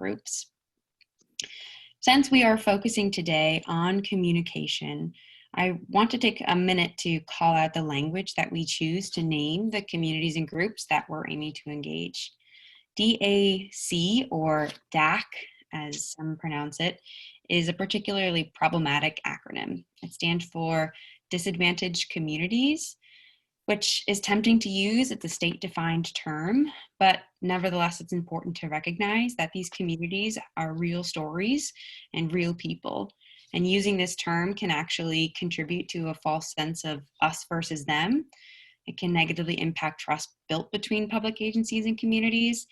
groups. Since we are focusing today on communication, I want to take a minute to call out the language that we choose to name the communities and groups that we're aiming to engage. DAC, or DAC, as some pronounce it, is a particularly problematic acronym. It stands for Disadvantaged Communities, which is tempting to use. It's a state-defined term, but nevertheless, it's important to recognize that these communities are real stories and real people. And using this term can actually contribute to a false sense of us versus them. It can negatively impact trust built between public agencies and communities,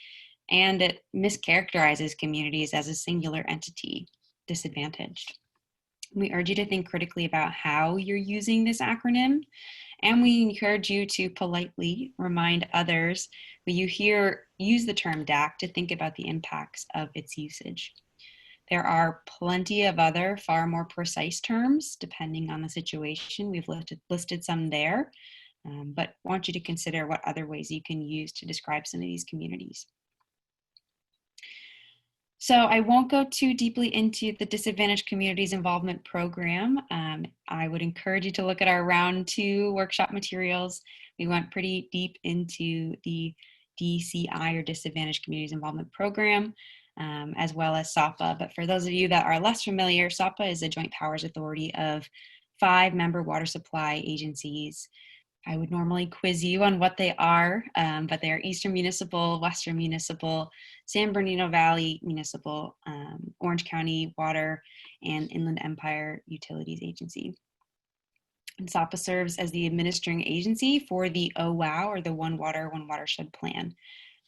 and it mischaracterizes communities as a singular entity, disadvantaged. We urge you to think critically about how you're using this acronym, and we encourage you to politely remind others when you use the term DAC to think about the impacts of its usage. There are plenty of other far more precise terms depending on the situation. We've listed some there, but want you to consider what other ways you can use to describe some of these communities. So I won't go too deeply into the Disadvantaged Communities Involvement Program. I would encourage you to look at our round 2 workshop materials. We went pretty deep into the DCI, or Disadvantaged Communities Involvement Program, as well as SAPA. But for those of you that are less familiar, SAPA is a joint powers authority of 5 member water supply agencies. I would normally quiz you on what they are, but they are Eastern Municipal, Western Municipal, San Bernardino Valley Municipal, Orange County Water, and Inland Empire Utilities Agency. And SAPA serves as the administering agency for the OWOW, or the One Water, One Watershed Plan.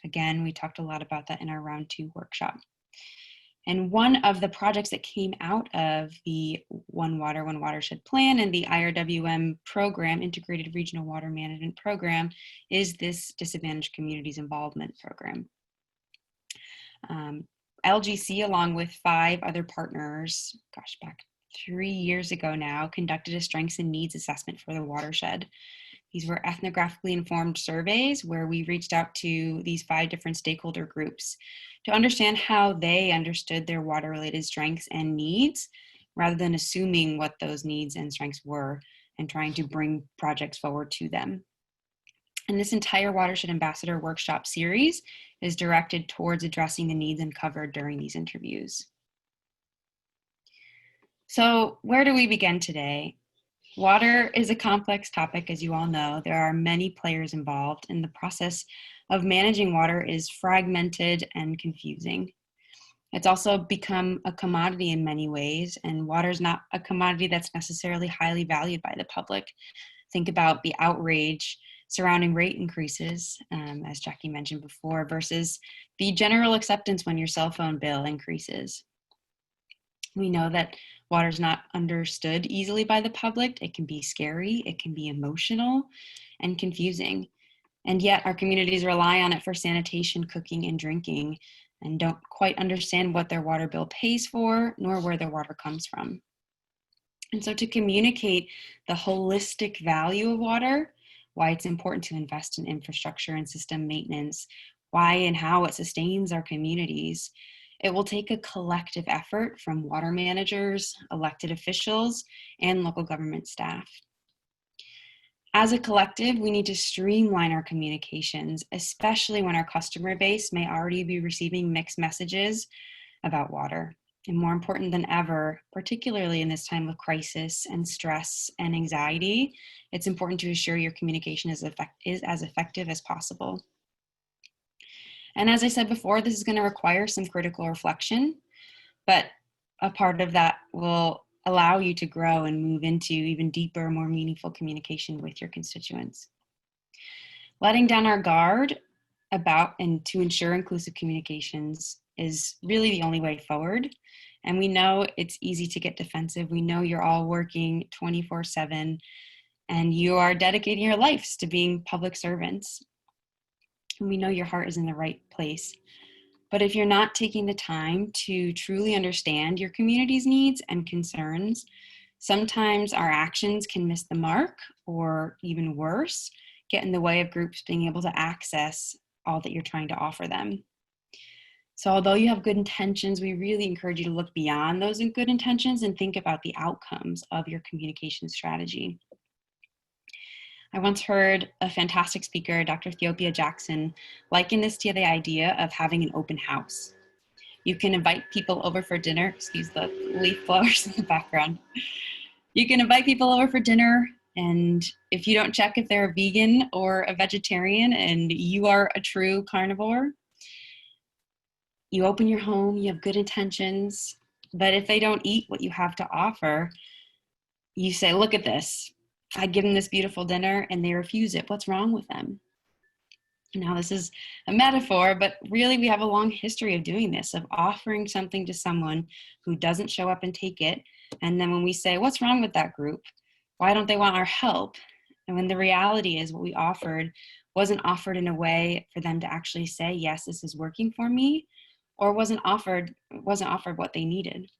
Again, we talked a lot about that in our round 2 workshop. And one of the projects that came out of the One Water, One Watershed Plan and the IRWM program, Integrated Regional Water Management Program, is this Disadvantaged Communities Involvement Program. LGC, along with 5 other partners, back 3 years ago now, conducted a strengths and needs assessment for the watershed. These were ethnographically informed surveys where we reached out to these 5 different stakeholder groups to understand how they understood their water-related strengths and needs, rather than assuming what those needs and strengths were and trying to bring projects forward to them. And this entire Watershed Ambassador Workshop series is directed towards addressing the needs uncovered during these interviews. So where do we begin today? Water is a complex topic, as you all know. There are many players involved, and the process of managing water is fragmented and confusing. It's also become a commodity in many ways, and water is not a commodity that's necessarily highly valued by the public. Think about the outrage surrounding rate increases, as Jackie mentioned before, versus the general acceptance when your cell phone bill increases. We know that water is not understood easily by the public. It can be scary, it can be emotional, and confusing. And yet our communities rely on it for sanitation, cooking, and drinking, and don't quite understand what their water bill pays for, nor where their water comes from. And so to communicate the holistic value of water, why it's important to invest in infrastructure and system maintenance, why and how it sustains our communities, it will take a collective effort from water managers, elected officials, and local government staff. As a collective, we need to streamline our communications, especially when our customer base may already be receiving mixed messages about water. And more important than ever, particularly in this time of crisis and stress and anxiety, it's important to ensure your communication is as effective as possible. And as I said before, this is going to require some critical reflection, but a part of that will allow you to grow and move into even deeper, more meaningful communication with your constituents. Letting down our guard about and to ensure inclusive communications is really the only way forward. And we know it's easy to get defensive. We know you're all working 24/7 and you are dedicating your lives to being public servants. And we know your heart is in the right place. But if you're not taking the time to truly understand your community's needs and concerns, sometimes our actions can miss the mark, or even worse, get in the way of groups being able to access all that you're trying to offer them. So although you have good intentions, we really encourage you to look beyond those good intentions and think about the outcomes of your communication strategy. I once heard a fantastic speaker, Dr. Theopia Jackson, liken this to the idea of having an open house. You can invite people over for dinner. Excuse the leaf blowers in the background. You can invite people over for dinner, and if you don't check if they're a vegan or a vegetarian and you are a true carnivore, you open your home, you have good intentions, but if they don't eat what you have to offer, you say, look at this. I give them this beautiful dinner and they refuse it. What's wrong with them? Now, this is a metaphor, but really we have a long history of doing this, of offering something to someone who doesn't show up and take it. And then when we say, what's wrong with that group? Why don't they want our help? And when the reality is what we offered wasn't offered in a way for them to actually say, yes, this is working for me, or wasn't offered what they needed.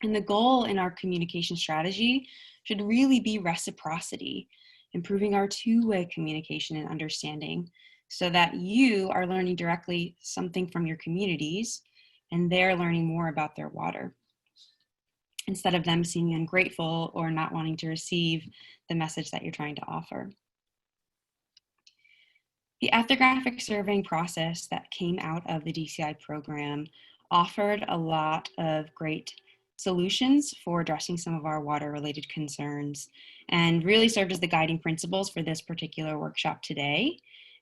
And the goal in our communication strategy should really be reciprocity, improving our two-way communication and understanding so that you are learning directly something from your communities and they're learning more about their water, instead of them seeming ungrateful or not wanting to receive the message that you're trying to offer. The ethnographic surveying process that came out of the DCI program offered a lot of great solutions for addressing some of our water-related concerns and really served as the guiding principles for this particular workshop today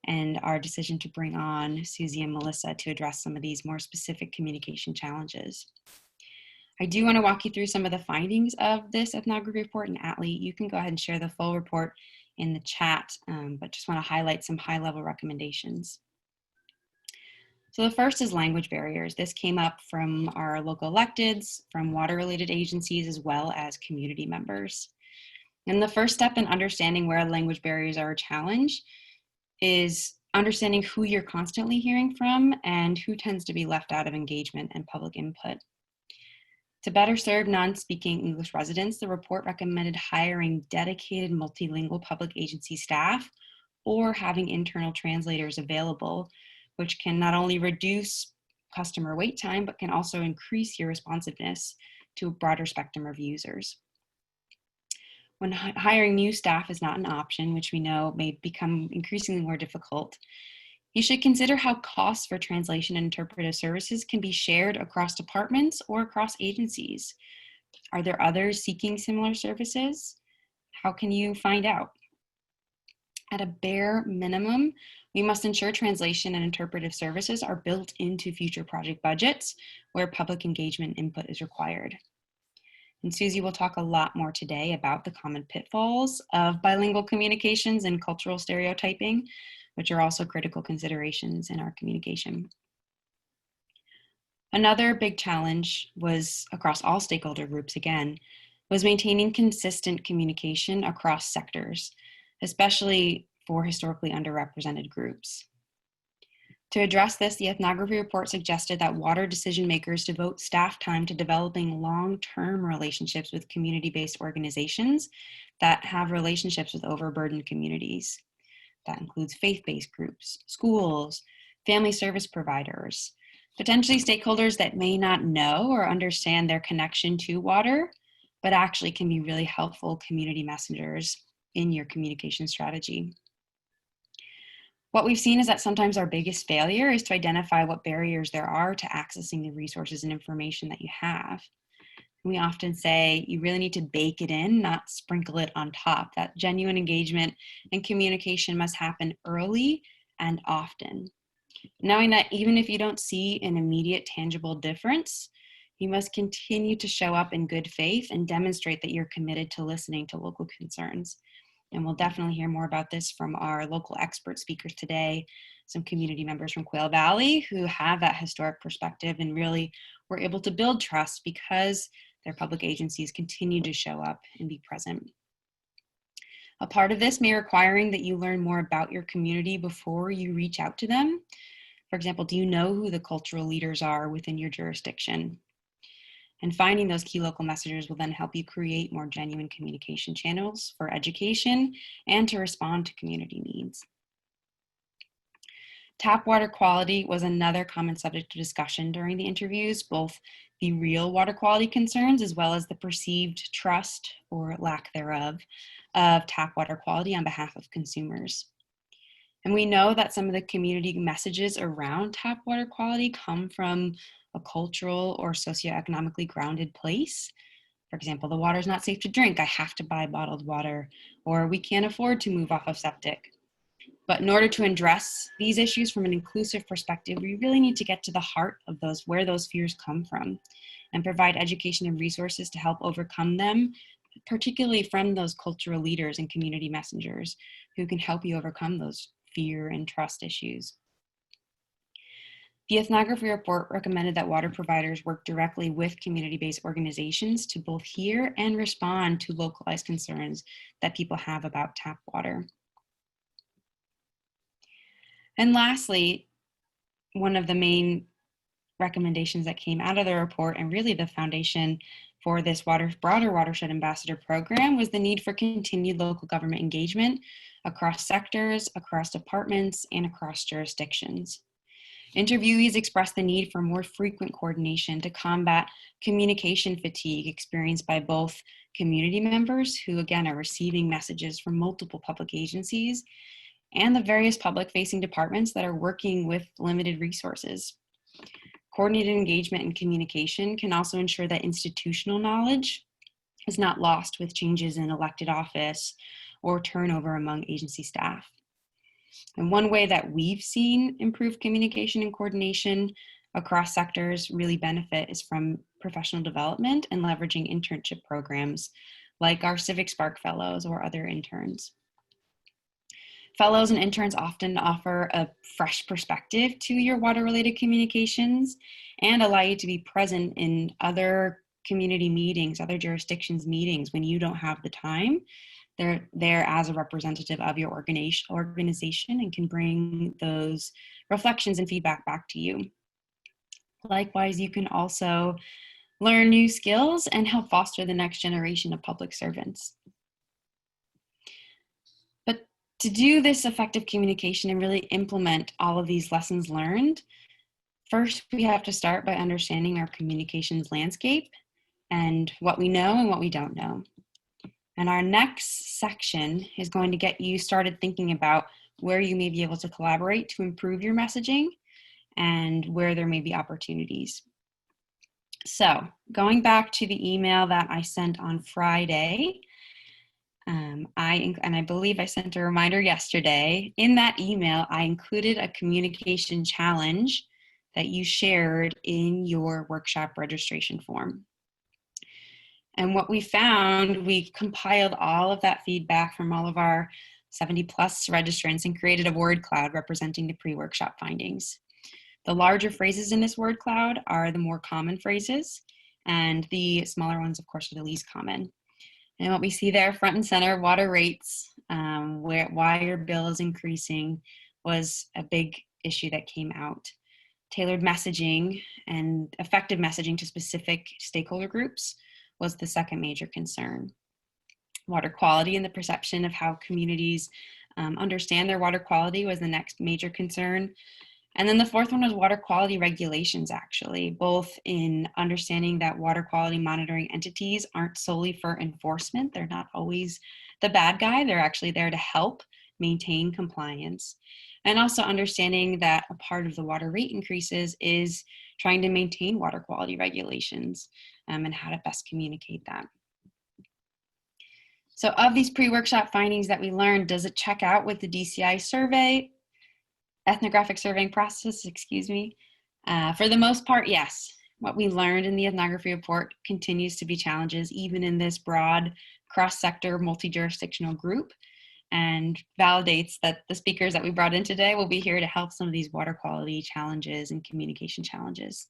and our decision to bring on Susie and Melissa to address some of these more specific communication challenges. I do want to walk you through some of the findings of this ethnography report, and Atlee, you can go ahead and share the full report in the chat, but just want to highlight some high-level recommendations. So the first is language barriers. This came up from our local electeds, from water-related agencies, as well as community members. And the first step in understanding where language barriers are a challenge is understanding who you're constantly hearing from and who tends to be left out of engagement and public input. To better serve non-speaking English residents, the report recommended hiring dedicated multilingual public agency staff or having internal translators available, which can not only reduce customer wait time, but can also increase your responsiveness to a broader spectrum of users. When hiring new staff is not an option, which we know may become increasingly more difficult, you should consider how costs for translation and interpretive services can be shared across departments or across agencies. Are there others seeking similar services? How can you find out? At a bare minimum, we must ensure translation and interpretive services are built into future project budgets where public engagement input is required. And Susie will talk a lot more today about the common pitfalls of bilingual communications and cultural stereotyping, which are also critical considerations in our communication. Another big challenge was across all stakeholder groups again, was maintaining consistent communication across sectors, especially for historically underrepresented groups. To address this, the ethnography report suggested that water decision makers devote staff time to developing long-term relationships with community-based organizations that have relationships with overburdened communities. That includes faith-based groups, schools, family service providers, potentially stakeholders that may not know or understand their connection to water, but actually can be really helpful community messengers in your communication strategy. What we've seen is that sometimes our biggest failure is to identify what barriers there are to accessing the resources and information that you have. We often say you really need to bake it in, not sprinkle it on top. That genuine engagement and communication must happen early and often. Knowing that even if you don't see an immediate tangible difference, you must continue to show up in good faith and demonstrate that you're committed to listening to local concerns. And we'll definitely hear more about this from our local expert speakers today, some community members from Quail Valley who have that historic perspective and really were able to build trust because their public agencies continue to show up and be present. A part of this may requiring that you learn more about your community before you reach out to them. For example, do you know who the cultural leaders are within your jurisdiction? And finding those key local messengers will then help you create more genuine communication channels for education and to respond to community needs. Tap water quality was another common subject of discussion during the interviews, both the real water quality concerns as well as the perceived trust or lack thereof of tap water quality on behalf of consumers. And we know that some of the community messages around tap water quality come from a cultural or socioeconomically grounded place. For example, the water's not safe to drink, I have to buy bottled water, or we can't afford to move off of septic. But in order to address these issues from an inclusive perspective, we really need to get to the heart of where those fears come from, and provide education and resources to help overcome them, particularly from those cultural leaders and community messengers who can help you overcome those fear and trust issues. The ethnography report recommended that water providers work directly with community-based organizations to both hear and respond to localized concerns that people have about tap water. And lastly, one of the main recommendations that came out of the report, and really the foundation for this broader Watershed Ambassador program, was the need for continued local government engagement across sectors, across departments, and across jurisdictions. Interviewees expressed the need for more frequent coordination to combat communication fatigue experienced by both community members, who again are receiving messages from multiple public agencies, and the various public-facing departments that are working with limited resources. Coordinated engagement and communication can also ensure that institutional knowledge is not lost with changes in elected office or turnover among agency staff. And one way that we've seen improved communication and coordination across sectors really benefit is from professional development and leveraging internship programs like our Civic Spark Fellows or other interns. Fellows and interns often offer a fresh perspective to your water-related communications and allow you to be present in other community meetings, other jurisdictions meetings when you don't have the time. They're there as a representative of your organization and can bring those reflections and feedback back to you. Likewise, you can also learn new skills and help foster the next generation of public servants. But to do this effective communication and really implement all of these lessons learned, first we have to start by understanding our communications landscape and what we know and what we don't know. And our next section is going to get you started thinking about where you may be able to collaborate to improve your messaging and where there may be opportunities. So going back to the email that I sent on Friday, I believe I sent a reminder yesterday. In that email, I included a communication challenge that you shared in your workshop registration form. And what we found, we compiled all of that feedback from all of our 70 plus registrants and created a word cloud representing the pre-workshop findings. The larger phrases in this word cloud are the more common phrases, and the smaller ones, of course, are the least common. And what we see there front and center, water rates, why your bill is increasing was a big issue that came out. Tailored messaging and effective messaging to specific stakeholder groups was the second major concern. Water quality and the perception of how communities understand their water quality was the next major concern. And then the fourth one was water quality regulations, actually, both in understanding that water quality monitoring entities aren't solely for enforcement. They're not always the bad guy. They're actually there to help maintain compliance. And also understanding that a part of the water rate increases is trying to maintain water quality regulations and how to best communicate that. So of these pre-workshop findings that we learned, does it check out with the DCI survey, ethnographic surveying process, excuse me? For the most part, yes. What we learned in the ethnography report continues to be challenges, even in this broad cross-sector multi-jurisdictional group, and validates that the speakers that we brought in today will be here to help some of these water quality challenges and communication challenges.